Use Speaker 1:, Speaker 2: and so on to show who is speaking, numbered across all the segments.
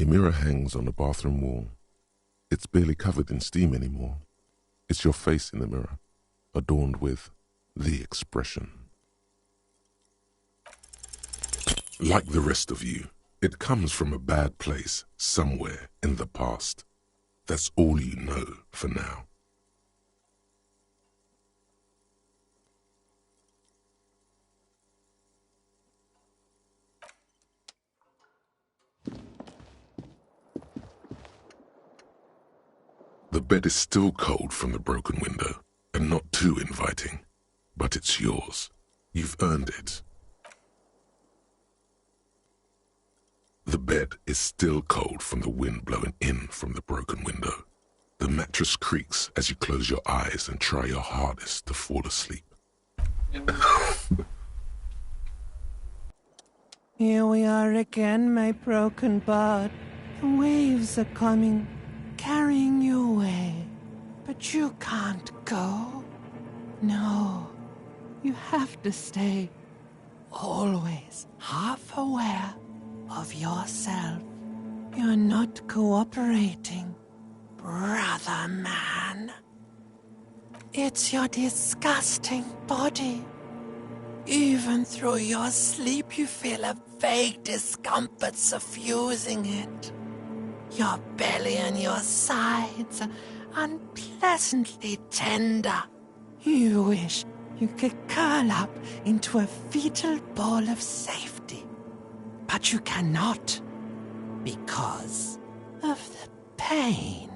Speaker 1: mirror hangs on the bathroom wall. It's barely covered in steam anymore. It's your face in the mirror, adorned with the expression. Like the rest of you, it comes from a bad place somewhere in the past. That's all you know for now. The bed is still cold from the broken window, and not too inviting, but it's yours. You've earned it. The bed is still cold from the wind blowing in from the broken window. The mattress creaks as you close your eyes and try your hardest to fall asleep.
Speaker 2: Here we are again, my broken bird. The waves are coming, carrying you away. But you can't go. No, you have to stay. Always half aware of yourself. You're not cooperating, brother man. It's your disgusting body. Even through your sleep you feel a vague discomfort suffusing it. Your belly and your sides are unpleasantly tender. You wish you could curl up into a fetal ball of safety. But you cannot, because of the pain.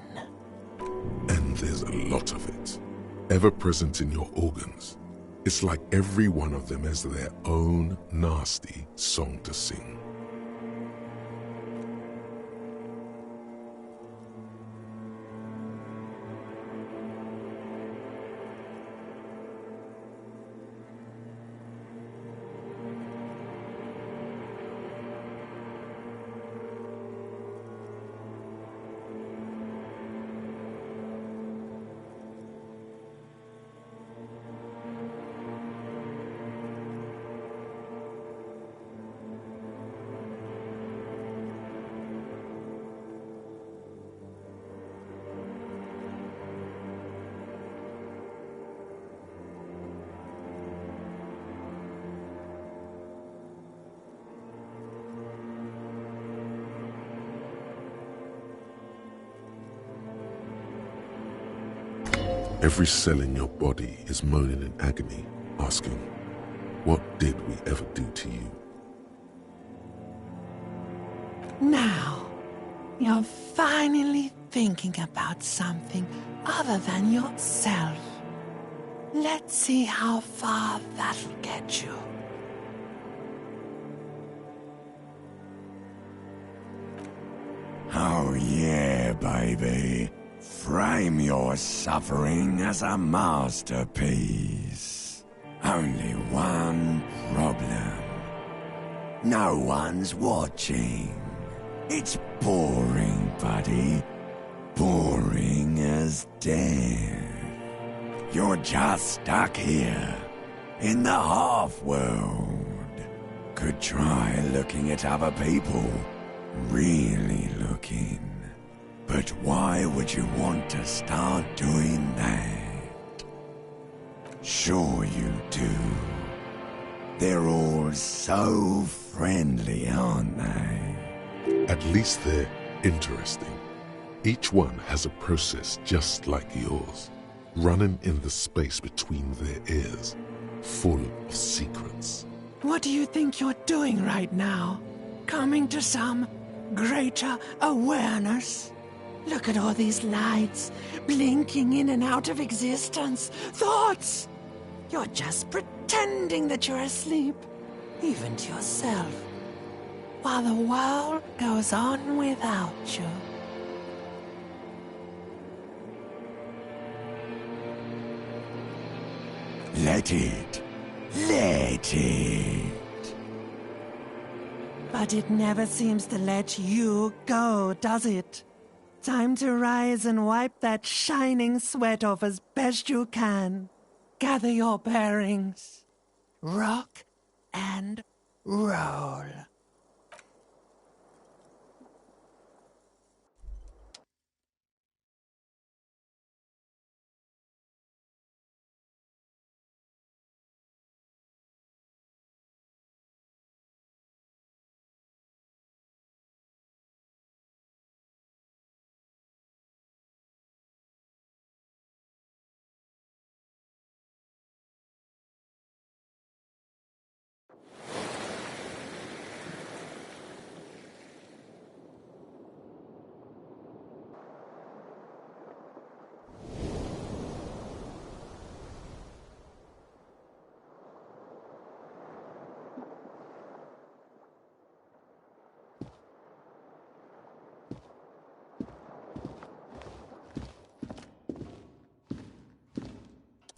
Speaker 1: And there's a lot of it, ever present in your organs. It's like every one of them has their own nasty song to sing. Every cell in your body is moaning in agony, asking, what did we ever do to you?
Speaker 2: Now, you're finally thinking about something other than yourself. Let's see how far that'll get you.
Speaker 3: Oh yeah, baby. Frame your suffering as a masterpiece. Only one problem. No one's watching. It's boring, buddy. Boring as death. You're just stuck here, in the half-world. Could try looking at other people. Really looking. But why would you want to start doing that? Sure you do. They're all so friendly, aren't they?
Speaker 1: At least they're interesting. Each one has a process just like yours, running in the space between their ears, full of secrets.
Speaker 2: What do you think you're doing right now? Coming to some greater awareness? Look at all these lights, blinking in and out of existence. Thoughts! You're just pretending that you're asleep, even to yourself, while the world goes on without you.
Speaker 3: Let it. Let it.
Speaker 2: But it never seems to let you go, does it? Time to rise and wipe that shining sweat off as best you can. Gather your bearings. Rock and roll.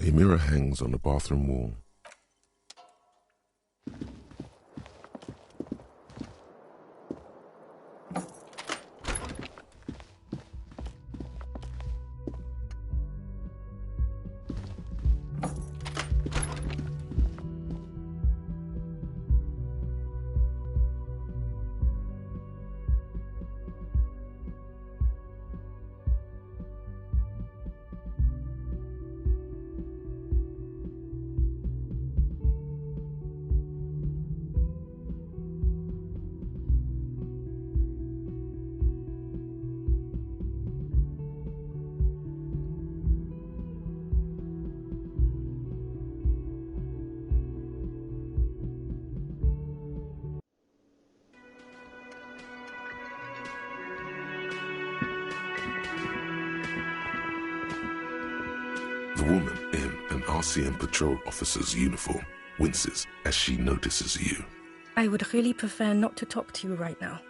Speaker 1: A mirror hangs on the bathroom wall. The woman in an RCM patrol officer's uniform winces as she notices you.
Speaker 4: I would really prefer not to talk to you right now.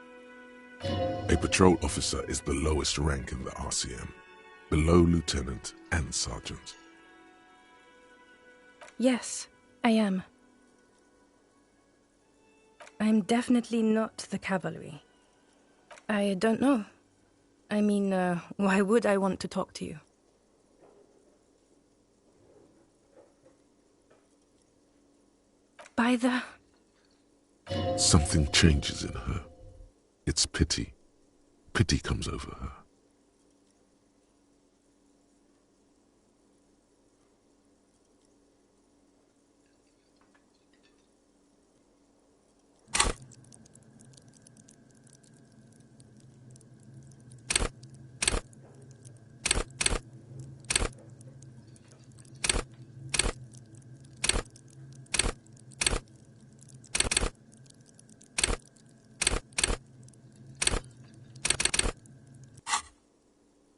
Speaker 1: A patrol officer is the lowest rank in the RCM, below lieutenant and sergeant.
Speaker 4: Yes, I am. I'm definitely not the cavalry. I don't know. I mean, why would I want to talk to you? By the...
Speaker 1: Something changes in her. It's pity. Pity comes over her.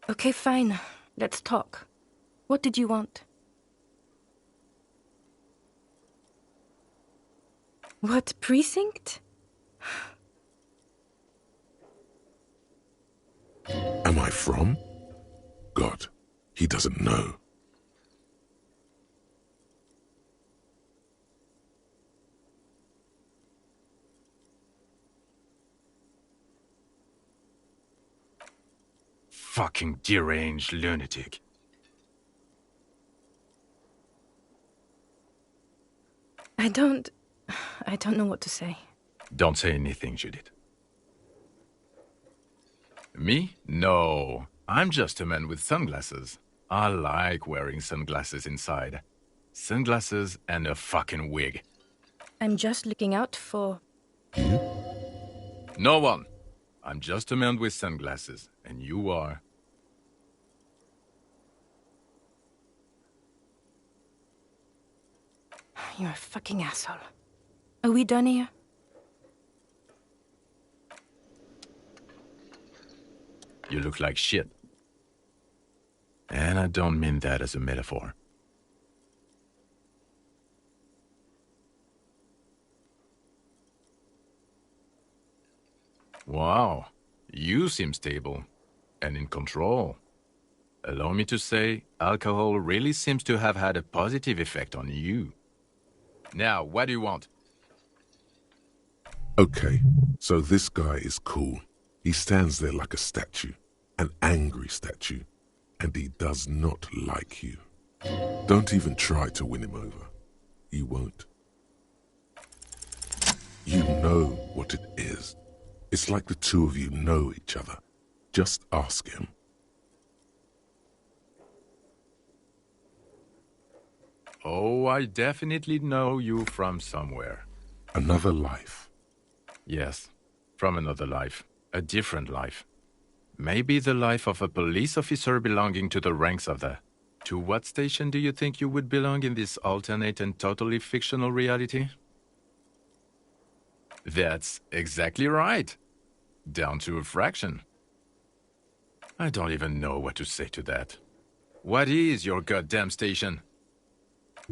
Speaker 4: Okay, fine. Let's talk. What did you want? What precinct?
Speaker 1: Am I from? God, he doesn't know.
Speaker 5: Fucking deranged lunatic.
Speaker 4: I don't know what to say.
Speaker 5: Don't say anything, Judith. Me? No. I'm just a man with sunglasses. I like wearing sunglasses inside. Sunglasses and a fucking wig.
Speaker 4: I'm just looking out for...
Speaker 1: You?
Speaker 5: No one. I'm just a man with sunglasses, and you are...
Speaker 4: You're a fucking asshole. Are we done here?
Speaker 5: You look like shit. And I don't mean that as a metaphor. Wow, you seem stable and in control. Allow me to say, alcohol really seems to have had a positive effect on you. Now, what do you want?
Speaker 1: Okay, so this guy is cool. He stands there like a statue, an angry statue, and he does not like you. Don't even try to win him over. He won't. You know what it is. It's like the two of you know each other. Just ask him.
Speaker 5: Oh, I definitely know you from somewhere.
Speaker 1: Another life.
Speaker 5: Yes, from another life. A different life. Maybe the life of a police officer belonging to the ranks of the... To what station do you think you would belong in this alternate and totally fictional reality? That's exactly right. Down to a fraction. I don't even know what to say to that. What is your goddamn station?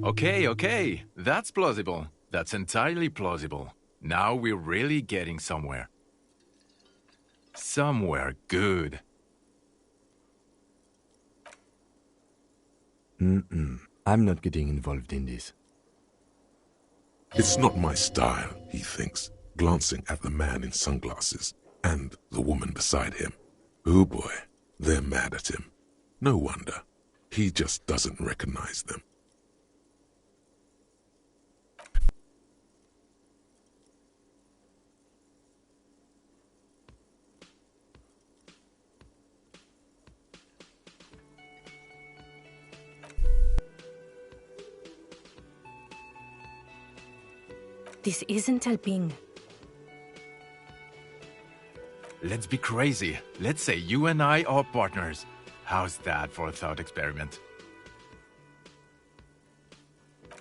Speaker 5: Okay, that's plausible. That's entirely plausible. Now we're really getting somewhere. Somewhere good.
Speaker 3: I'm not getting involved in this.
Speaker 1: It's not my style, he thinks, glancing at the man in sunglasses and the woman beside him. Oh boy, they're mad at him. No wonder. He just doesn't recognize them.
Speaker 4: This isn't helping.
Speaker 5: Let's be crazy. Let's say you and I are partners. How's that for a thought experiment?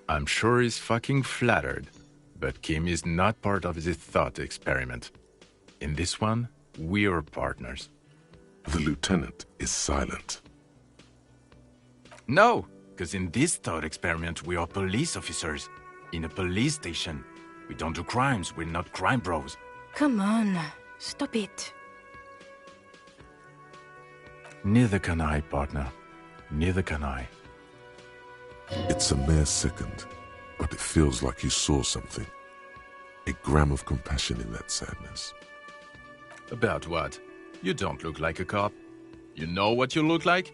Speaker 5: I'm sure he's fucking flattered, but Kim is not part of this thought experiment. In this one, we're partners.
Speaker 1: The lieutenant is silent.
Speaker 5: No, because in this thought experiment, we are police officers. In a police station. We don't do crimes, we're not crime bros.
Speaker 4: Come on, stop it.
Speaker 5: Neither can I, partner. Neither can I.
Speaker 1: It's a mere second, but it feels like you saw something. A gram of compassion in that sadness.
Speaker 5: About what? You don't look like a cop. You know what you look like?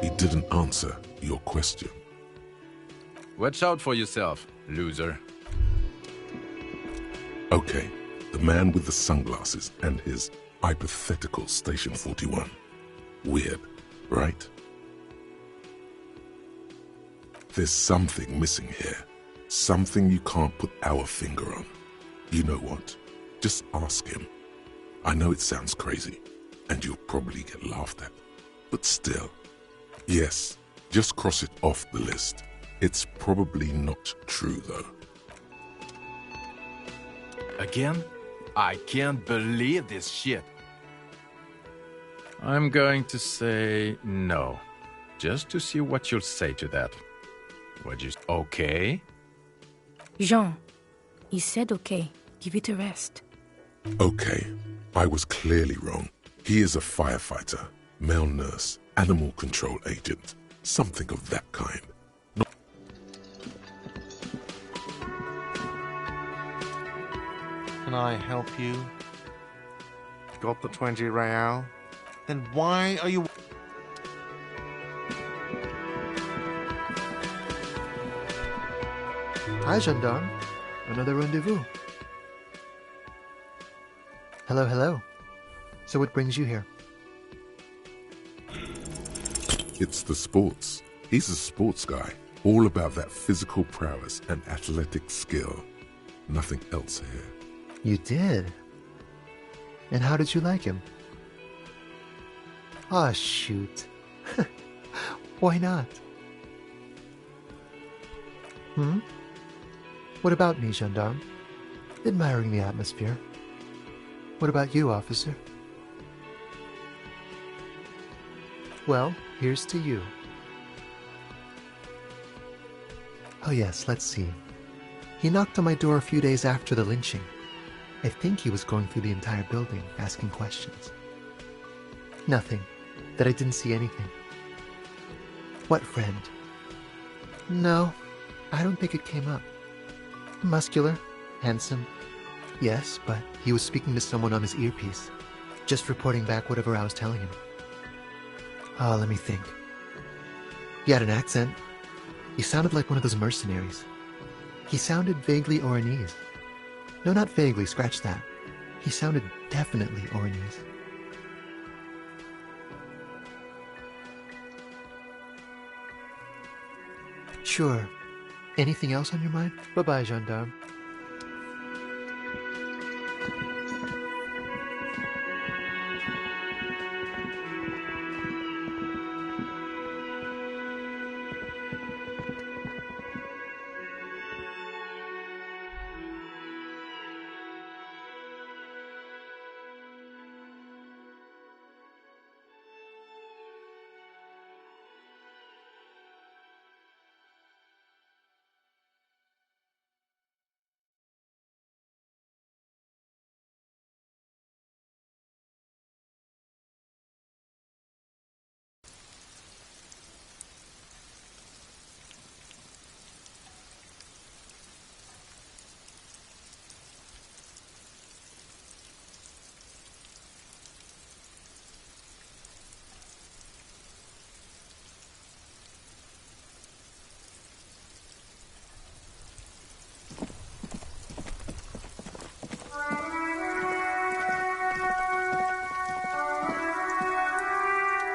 Speaker 1: He didn't answer your question.
Speaker 5: Watch out for yourself, loser.
Speaker 1: Okay, the man with the sunglasses and his hypothetical Station 41. Weird, right? There's something missing here. Something you can't put our finger on. You know what? Just ask him. I know it sounds crazy, and you'll probably get laughed at. But still, yes, just cross it off the list. It's probably not true, though.
Speaker 5: Again? I can't believe this shit. I'm going to say no. Just to see what you'll say to that. Would you... Okay?
Speaker 4: Jean, he said okay. Give it a rest.
Speaker 1: Okay, I was clearly wrong. He is a firefighter, male nurse, animal control agent, something of that kind.
Speaker 6: Can I help you? Got the 20 real? Then why are you...
Speaker 7: Hi, gendarme. Another rendezvous. Hello, hello. So what brings you here?
Speaker 1: It's the sports. He's a sports guy, all about that physical prowess and athletic skill. Nothing else here.
Speaker 7: You did? And how did you like him? Ah, shoot. Why not? What about me, gendarme? Admiring the atmosphere. What about you, officer? Well, here's to you. Oh yes, let's see. He knocked on my door a few days after the lynching. I think he was going through the entire building, asking questions. Nothing. That I didn't see anything. What friend? No, I don't think it came up. Muscular, handsome. Yes, but he was speaking to someone on his earpiece. Just reporting back whatever I was telling him. Oh, let me think. He had an accent. He sounded like one of those mercenaries. He sounded vaguely Oranese. No, not vaguely, scratch that. He sounded definitely Oranese. Sure. Anything else on your mind? Bye-bye, gendarme.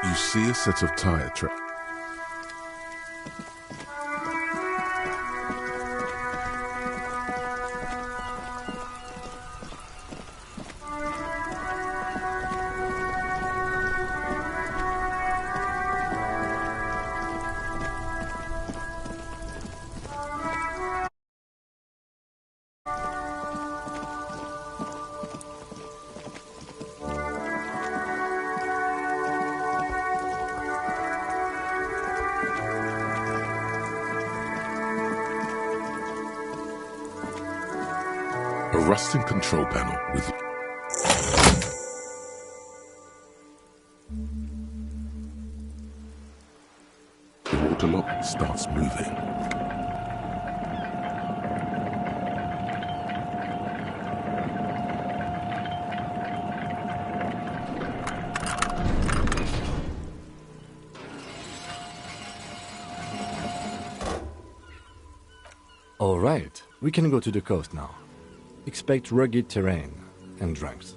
Speaker 1: You see a set of tire tracks. A rusting control panel with the water lock starts moving.
Speaker 8: All right, we can go to the coast now. Expect rugged terrain and drunks.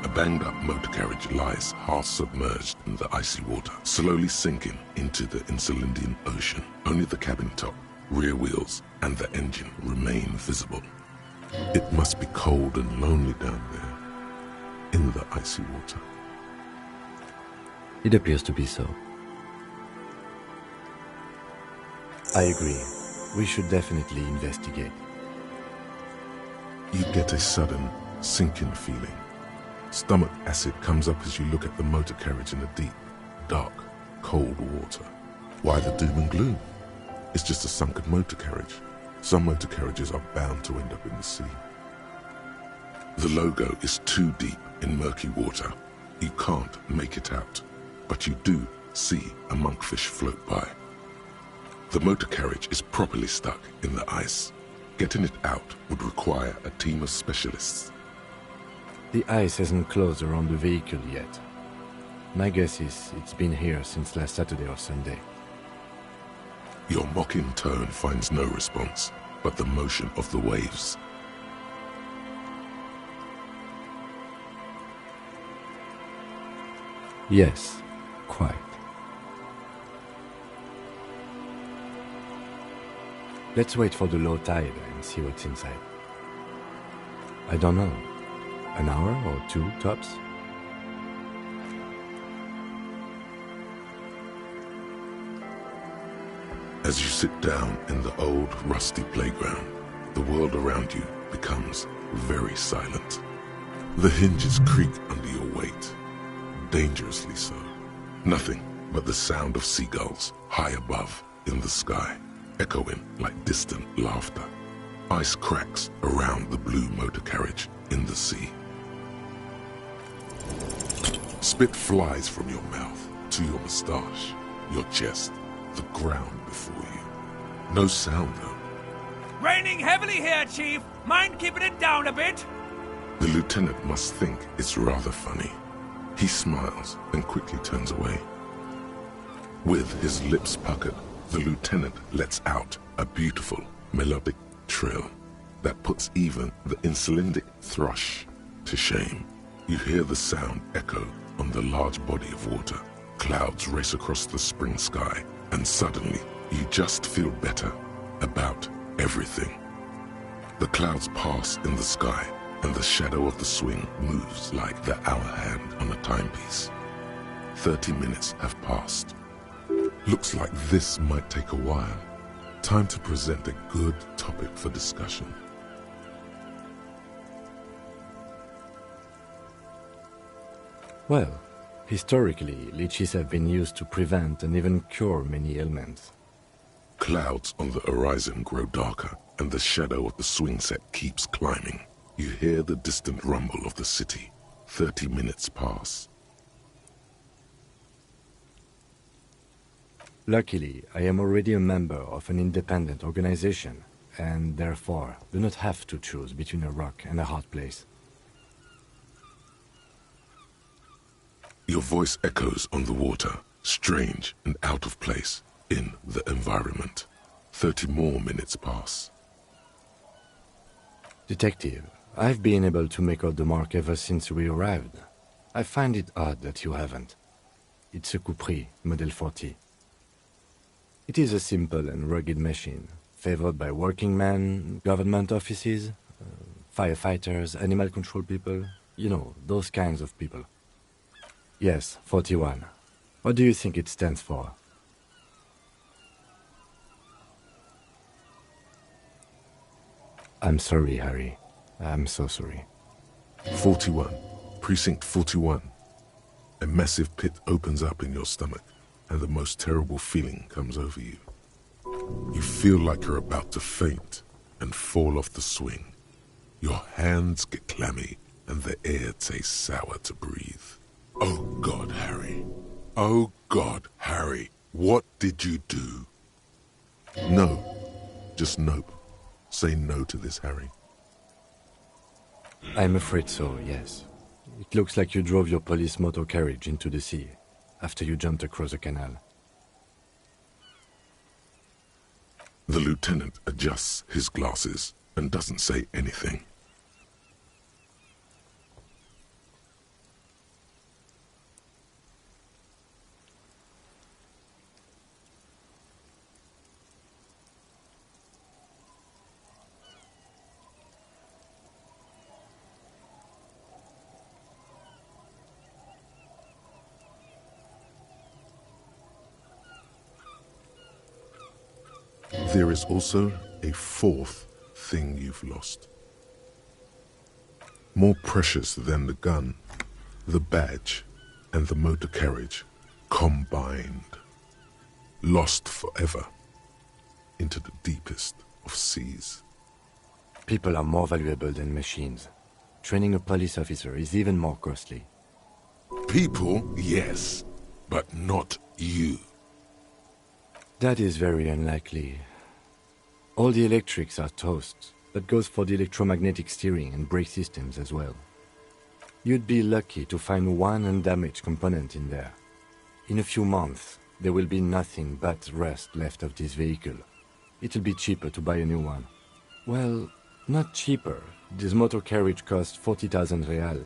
Speaker 1: A banged-up motor carriage lies half-submerged in the icy water, slowly sinking into the Insulindian Ocean. Only the cabin top, rear wheels, and the engine remain visible. It must be cold and lonely down there, in the icy water.
Speaker 8: It appears to be so. I agree. We should definitely investigate.
Speaker 1: You get a sudden, sinking feeling. Stomach acid comes up as you look at the motor carriage in the deep, dark, cold water. Why the doom and gloom? It's just a sunken motor carriage. Some motor carriages are bound to end up in the sea. The logo is too deep in murky water. You can't make it out, but you do see a monkfish float by. The motor carriage is properly stuck in the ice. Getting it out would require a team of specialists.
Speaker 8: The ice hasn't closed around the vehicle yet. My guess is it's been here since last Saturday or Sunday.
Speaker 1: Your mocking tone finds no response, but the motion of the waves.
Speaker 8: Yes, quite. Let's wait for the low tide and see what's inside. I don't know. An hour or two, tops?
Speaker 1: As you sit down in the old, rusty playground, the world around you becomes very silent. The hinges creak under your weight, dangerously so. Nothing but the sound of seagulls high above in the sky, echoing like distant laughter. Ice cracks around the blue motor carriage in the sea. Spit flies from your mouth to your moustache, your chest, the ground before you. No sound though.
Speaker 9: Raining heavily here, Chief. Mind keeping it down a bit?
Speaker 1: The lieutenant must think it's rather funny. He smiles and quickly turns away. With his lips puckered, the lieutenant lets out a beautiful melodic trill that puts even the insulindic thrush to shame. You hear the sound echo on the large body of water. Clouds race across the spring sky, and suddenly you just feel better about everything. The clouds pass in the sky, and the shadow of the swing moves like the hour hand on a timepiece. 30 minutes have passed. Looks like this might take a while. Time to present a good topic for discussion.
Speaker 8: Well, historically, leeches have been used to prevent and even cure many ailments.
Speaker 1: Clouds on the horizon grow darker, and the shadow of the swing set keeps climbing. You hear the distant rumble of the city. 30 minutes pass.
Speaker 8: Luckily, I am already a member of an independent organization, and therefore do not have to choose between a rock and a hard place.
Speaker 1: Your voice echoes on the water, strange and out of place in the environment. 30 more minutes pass.
Speaker 8: Detective, I've been able to make out the mark ever since we arrived. I find it odd that you haven't. It's a Capri, Model 40. It is a simple and rugged machine, favored by working men, government offices, firefighters, animal control people, you know, those kinds of people. Yes, 41. What do you think it stands for? I'm sorry, Harry. I'm so sorry.
Speaker 1: 41. Precinct 41. A massive pit opens up in your stomach, and the most terrible feeling comes over you. You feel like you're about to faint and fall off the swing. Your hands get clammy, and the air tastes sour to breathe. Oh God, Harry. Oh God, Harry. What did you do? No. Just nope. Say no to this, Harry.
Speaker 8: I'm afraid so, yes. It looks like you drove your police motor carriage into the sea after you jumped across the canal.
Speaker 1: The lieutenant adjusts his glasses and doesn't say anything. There is also a fourth thing you've lost. More precious than the gun, the badge, and the motor carriage combined. Lost forever into the deepest of seas.
Speaker 8: People are more valuable than machines. Training a police officer is even more costly.
Speaker 1: People, yes, but not you.
Speaker 8: That is very unlikely. All the electrics are toast. That goes for the electromagnetic steering and brake systems as well. You'd be lucky to find one undamaged component in there. In a few months, there will be nothing but rust left of this vehicle. It'll be cheaper to buy a new one. Well, not cheaper. This motor carriage costs 40,000 real.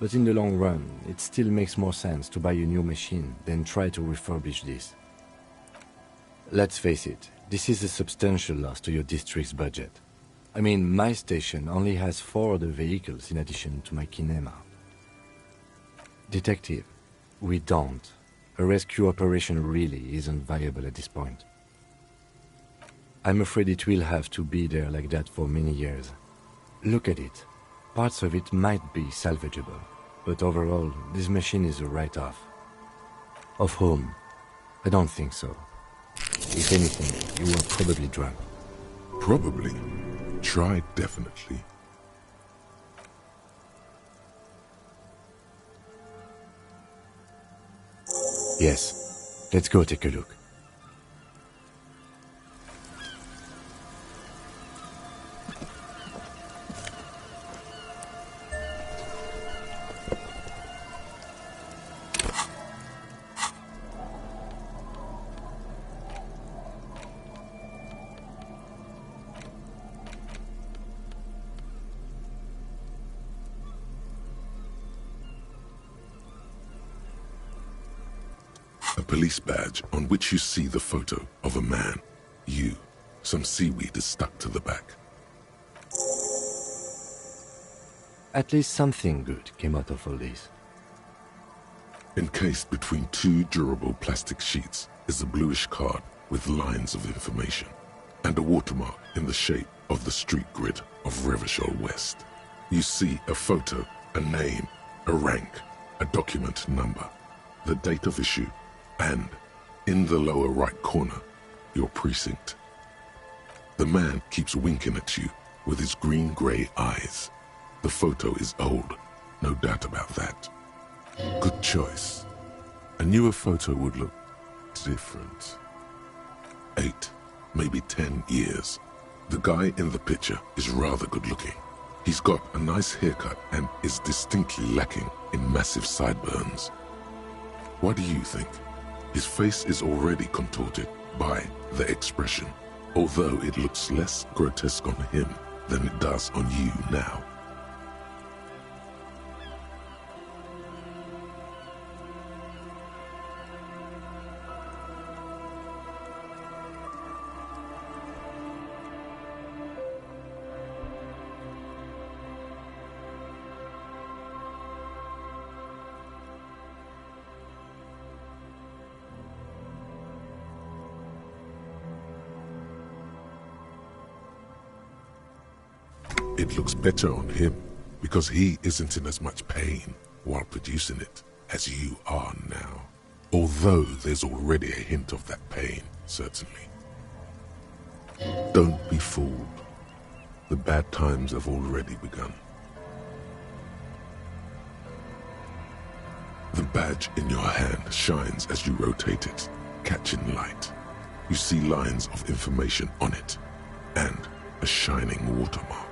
Speaker 8: But in the long run, it still makes more sense to buy a new machine than try to refurbish this. Let's face it, this is a substantial loss to your district's budget. I mean, my station only has 4 other vehicles in addition to my kinema. Detective, we don't. A rescue operation really isn't viable at this point. I'm afraid it will have to be there like that for many years. Look at it. Parts of it might be salvageable, but overall, this machine is a write-off. Of whom? I don't think so. If anything, you were probably drunk.
Speaker 1: Probably. Tried definitely.
Speaker 8: Yes. Let's go take a look.
Speaker 1: A police badge on which you see the photo of a man. You. Some seaweed is stuck to the back.
Speaker 8: At least something good came out of all this.
Speaker 1: Encased between two durable plastic sheets is a bluish card with lines of information and a watermark in the shape of the street grid of Revachol West. You see a photo, a name, a rank, a document number, the date of issue, and, in the lower right corner, your precinct. The man keeps winking at you with his green-grey eyes. The photo is old, no doubt about that. Good choice. A newer photo would look different. 8, maybe 10 years. The guy in the picture is rather good-looking. He's got a nice haircut and is distinctly lacking in massive sideburns. What do you think? His face is already contorted by the expression, although it looks less grotesque on him than it does on you now. It looks better on him because he isn't in as much pain while producing it as you are now. Although there's already a hint of that pain, certainly. Don't be fooled. The bad times have already begun. The badge in your hand shines as you rotate it, catching light. You see lines of information on it, and a shining watermark.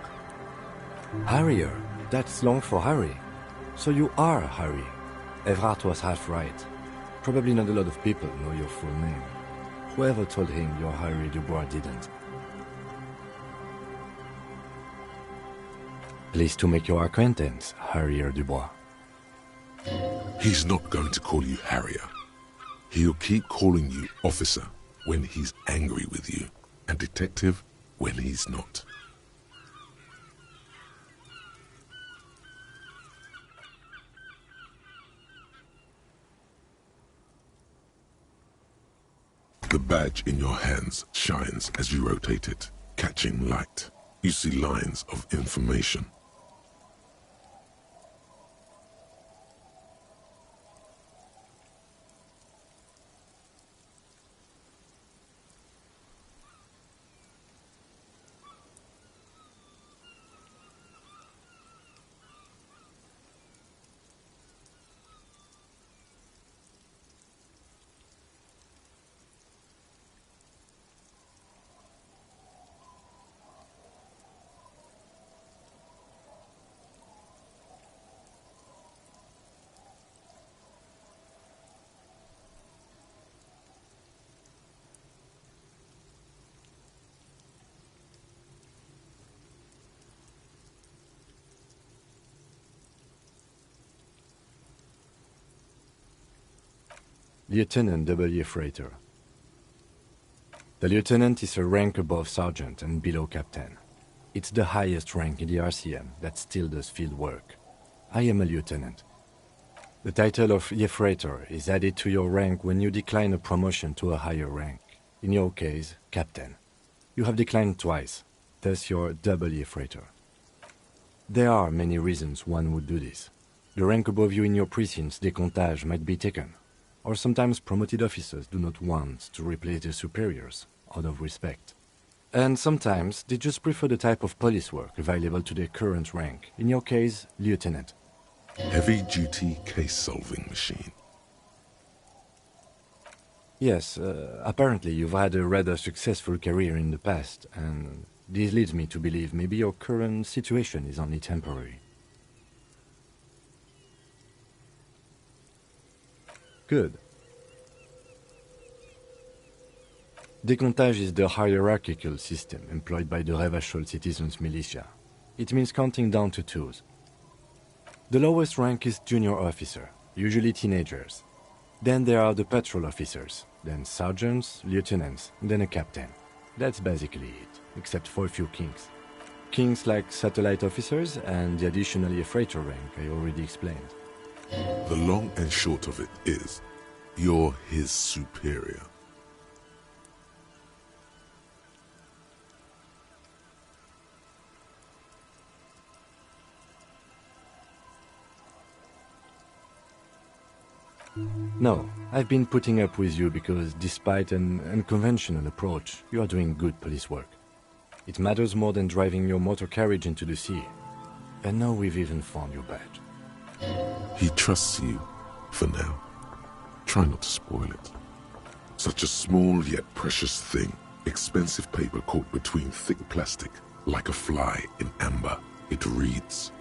Speaker 8: Harrier. That's long for Harry. So you are Harry. Evrart was half right. Probably not a lot of people know your full name. Whoever told him you're Harry Dubois didn't. Pleased to make your acquaintance, Harrier Dubois.
Speaker 1: He's not going to call you Harrier. He'll keep calling you officer when he's angry with you, and detective when he's not. The badge in your hands shines as you rotate it, catching light. You see lines of information.
Speaker 8: Lieutenant W. Freighter. The lieutenant is a rank above sergeant and below captain. It's the highest rank in the RCM that still does field work. I am a lieutenant. The title of Freighter is added to your rank when you decline a promotion to a higher rank. In your case, captain. You have declined twice, thus you're W. Freighter. There are many reasons one would do this. The rank above you in your precinct's décomptage might be taken. or sometimes promoted officers do not want to replace their superiors out of respect. And sometimes they just prefer the type of police work available to their current rank, in your case, lieutenant.
Speaker 1: Heavy-duty case-solving machine.
Speaker 8: Yes, apparently you've had a rather successful career in the past, and this leads me to believe maybe your current situation is only temporary. Good. Décomptage is the hierarchical system employed by the Revachol Citizens Militia. It means counting down to twos. The lowest rank is junior officer, usually teenagers. Then there are the patrol officers, then sergeants, lieutenants, then a captain. That's basically it, except for a few kings. Kings like satellite officers and the additionally a freighter rank I already explained.
Speaker 1: The long and short of it is, you're his superior.
Speaker 8: No, I've been putting up with you because despite an unconventional approach, you are doing good police work. It matters more than driving your motor carriage into the sea. And now we've even found your badge.
Speaker 1: He trusts you, for now. Try not to spoil it. Such a small yet precious thing. Expensive paper caught between thick plastic, like a fly in amber. It reads,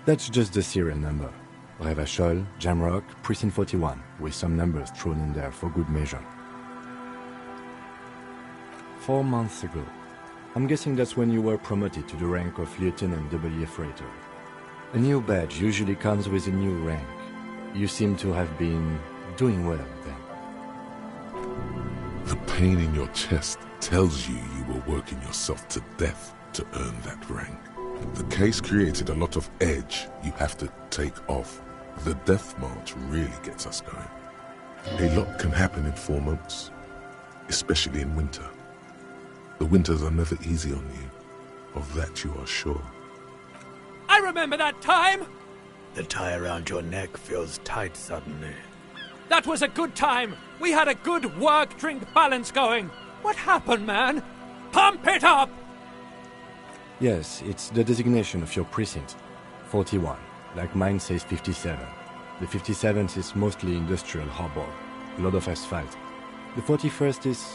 Speaker 8: That's just the serial number. Revachol, Jamrock, Precinct 41, with some numbers thrown in there for good measure. 4 months ago. I'm guessing that's when you were promoted to the rank of Lieutenant W. Freighter. A new badge usually comes with a new rank. You seem to have been doing well then.
Speaker 1: the pain in your chest tells you you were working yourself to death to earn that rank. The case created a lot of edge you have to take off. The death march really gets us going. A lot can happen in 4 months, especially in winter. The winters are never easy on you, of that you are sure.
Speaker 9: I remember that time!
Speaker 10: The tie around your neck feels tight suddenly.
Speaker 9: That was a good time! We had a good work-drink balance going! What happened, man? Pump it up!
Speaker 8: Yes, it's the designation of your precinct. 41, like mine says 57. The 57th is mostly industrial harbor, a lot of asphalt. The 41st is...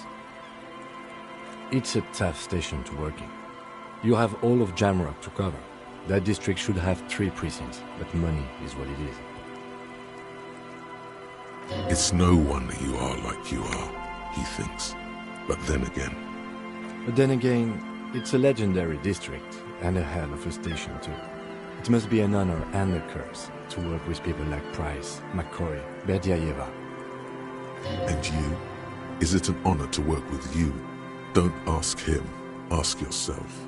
Speaker 8: It's a tough station to work in. You have all of Jamrock to cover. That district should have 3 precincts, but money is what it is.
Speaker 1: It's no wonder you are like you are, he thinks. But then again, it's a legendary district, and a hell of a station too. It must be an honor and a curse to work with people like Price, McCoy, Berdiayeva. And you? Is it an honor to work with you? Don't ask him, ask yourself.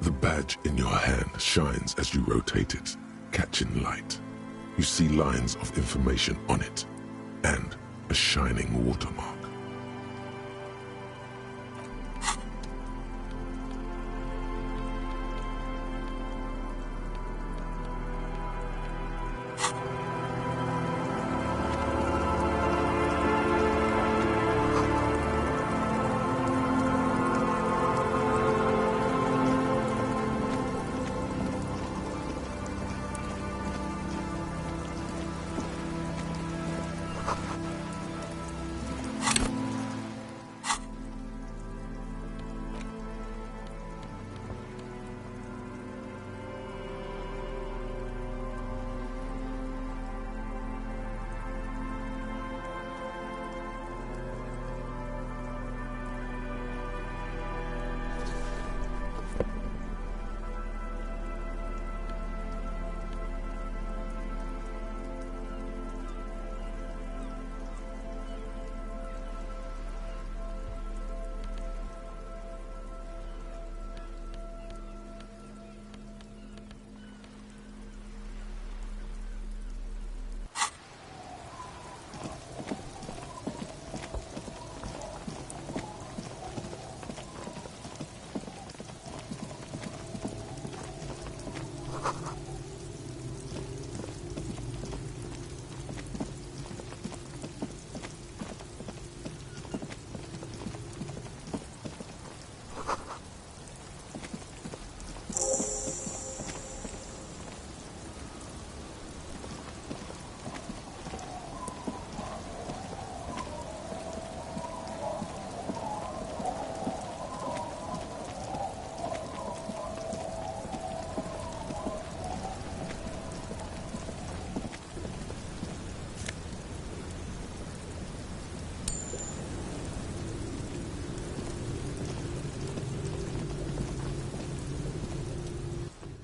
Speaker 1: The badge in your hand shines as you rotate it, catching light. You see lines of information on it, and a shining watermark.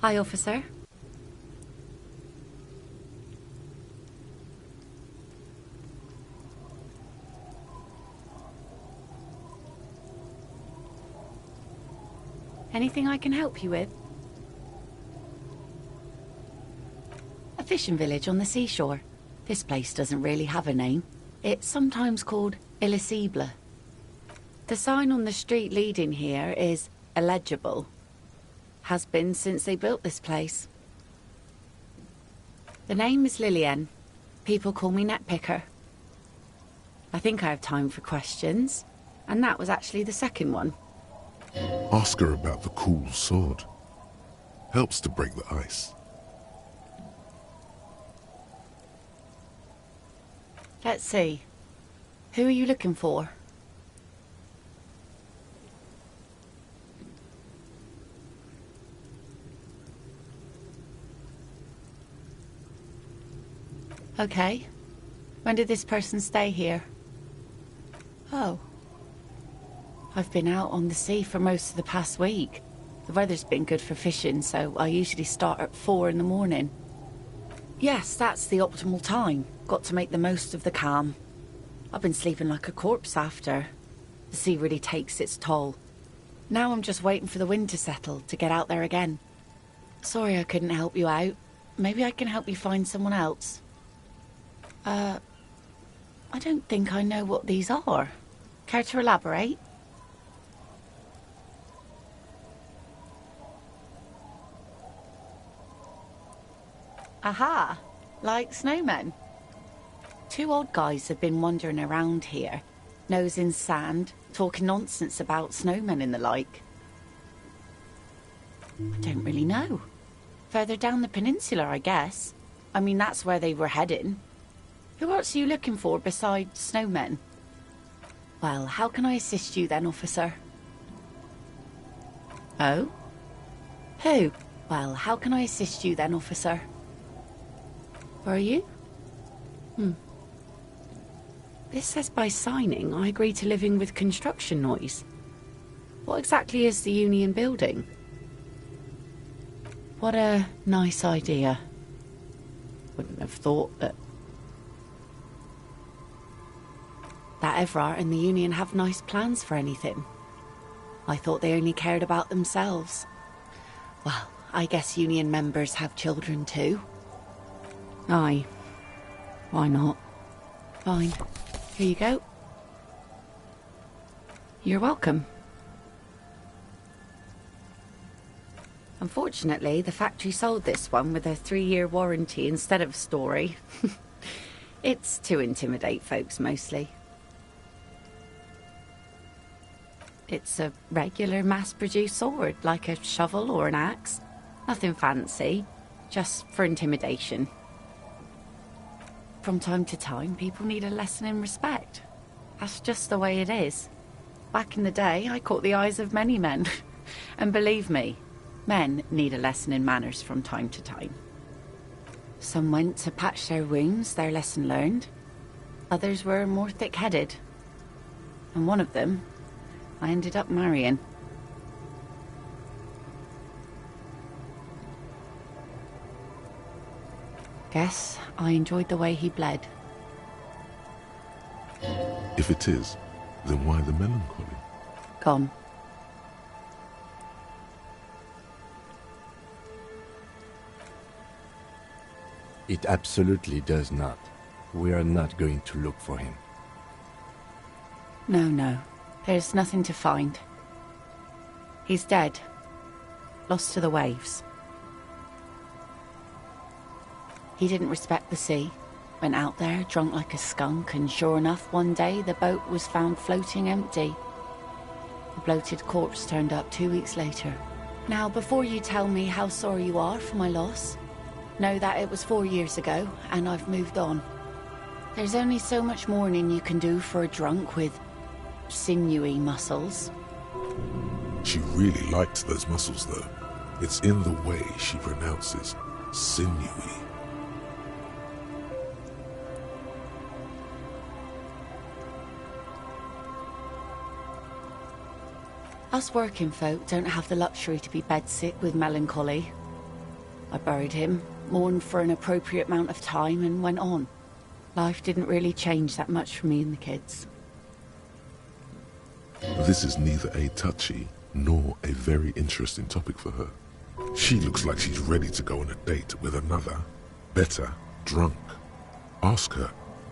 Speaker 11: Hi, officer. Anything I can help you with? A fishing village on the seashore. This place doesn't really have a name. It's sometimes called Illisible. The sign on the street leading here is illegible. Has been since they built this place. The name is Lillian. People call me Netpicker. I think I have time for questions, and that was actually the second one.
Speaker 1: Ask her about the cool sword. Helps to break the ice.
Speaker 11: Let's see. Who are you looking for? Okay. When did this person stay here? Oh. I've been out on the sea for most of the past week. The weather's been good for fishing, so I usually start at 4 in the morning. Yes, that's the optimal time. Got to make the most of the calm. I've been sleeping like a corpse after. The sea really takes its toll. Now I'm just waiting for the wind to settle to get out there again. Sorry I couldn't help you out. Maybe I can help you find someone else. I don't think I know what these are. Care to elaborate? Aha! Like snowmen. 2 old guys have been wandering around here, nose in sand, talking nonsense about snowmen and the like. I don't really know. Further down the peninsula, I guess. I mean, that's where they were heading. Who else are you looking for besides snowmen? Well, how can I assist you then, officer? Oh? Who? Well, how can I assist you then, officer? Where are you? This says by signing, I agree to living with construction noise. What exactly is the Union building? What a nice idea. Wouldn't have thought that Evrart and the Union have nice plans for anything. I thought they only cared about themselves. Well, I guess Union members have children too. Aye. Why not? Fine. Here you go. You're welcome. Unfortunately, the factory sold this one with a 3-year warranty instead of a story. It's to intimidate folks, mostly. It's a regular mass-produced sword, like a shovel or an axe. Nothing fancy, just for intimidation. From time to time, people need a lesson in respect. That's just the way it is. Back in the day, I caught the eyes of many men. And believe me, men need a lesson in manners from time to time. Some went to patch their wounds, their lesson learned. Others were more thick-headed. And one of them, I ended up marrying. Guess I enjoyed the way he bled.
Speaker 1: If it is, then why the melancholy?
Speaker 11: Gone.
Speaker 8: It absolutely does not. We are not going to look for him.
Speaker 11: No. There's nothing to find. He's dead. Lost to the waves. He didn't respect the sea. Went out there, drunk like a skunk, and sure enough, one day the boat was found floating empty. A bloated corpse turned up 2 weeks later. Now, before you tell me how sorry you are for my loss, know that it was 4 years ago, and I've moved on. There's only so much mourning you can do for a drunk with sinewy muscles.
Speaker 1: She really liked those muscles, though. It's in the way she pronounces sinewy.
Speaker 11: Us working folk don't have the luxury to be bedsick with melancholy. I buried him, mourned for an appropriate amount of time, and went on. Life didn't really change that much for me and the kids.
Speaker 1: This is neither a touchy nor a very interesting topic for her. She looks like she's ready to go on a date with another, better drunk. Ask her.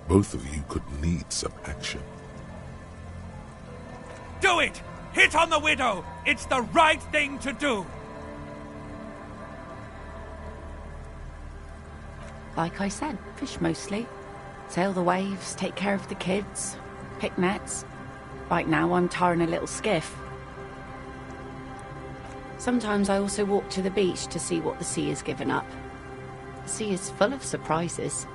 Speaker 1: Both of you could need some action.
Speaker 9: Do it! Hit on the widow! It's the right thing to do!
Speaker 11: Like I said, fish mostly. Sail the waves, take care of the kids, pick nets. Right now I'm tarring a little skiff. Sometimes I also walk to the beach to see what the sea has given up. The sea is full of surprises.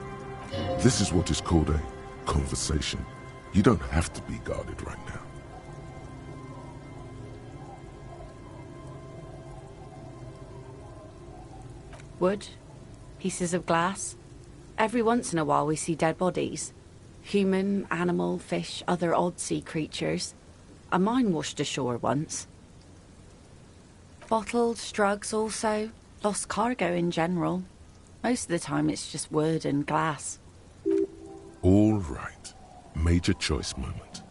Speaker 1: This is what is called a conversation. You don't have to be guarded right now.
Speaker 11: Wood, pieces of glass. Every once in a while we see dead bodies. Human, animal, fish, other odd sea creatures. A mine washed ashore once. Bottles, drugs also. Lost cargo in general. Most of the time it's just wood and glass.
Speaker 1: All right. Major choice moment.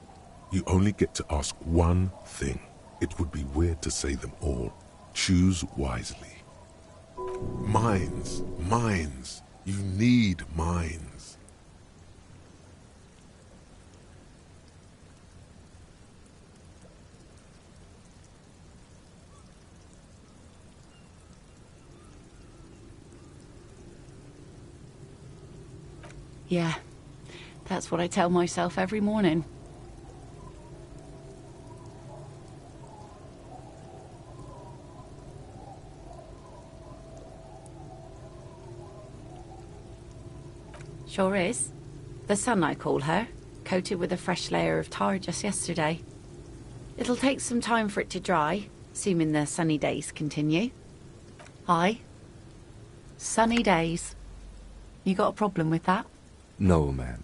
Speaker 1: You only get to ask one thing. It would be weird to say them all. Choose wisely. Mines. Mines. You need mines.
Speaker 11: Yeah, that's what I tell myself every morning. Sure is. The sun, I call her, coated with a fresh layer of tar just yesterday. It'll take some time for it to dry, assuming the sunny days continue. Aye. Sunny days. You got a problem with that?
Speaker 8: No, ma'am.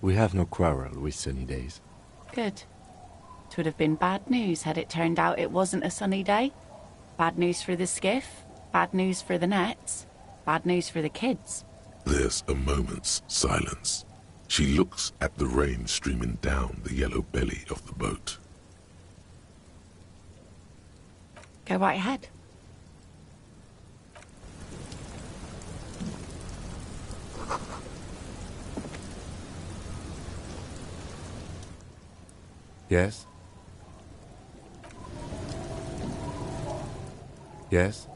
Speaker 8: We have no quarrel with sunny days.
Speaker 11: Good. It would have been bad news had it turned out it wasn't a sunny day. Bad news for the skiff, bad news for the nets, bad news for the kids.
Speaker 1: There's a moment's silence. She looks at the rain streaming down the yellow belly of the boat.
Speaker 11: Go right ahead.
Speaker 8: Yes? Yes?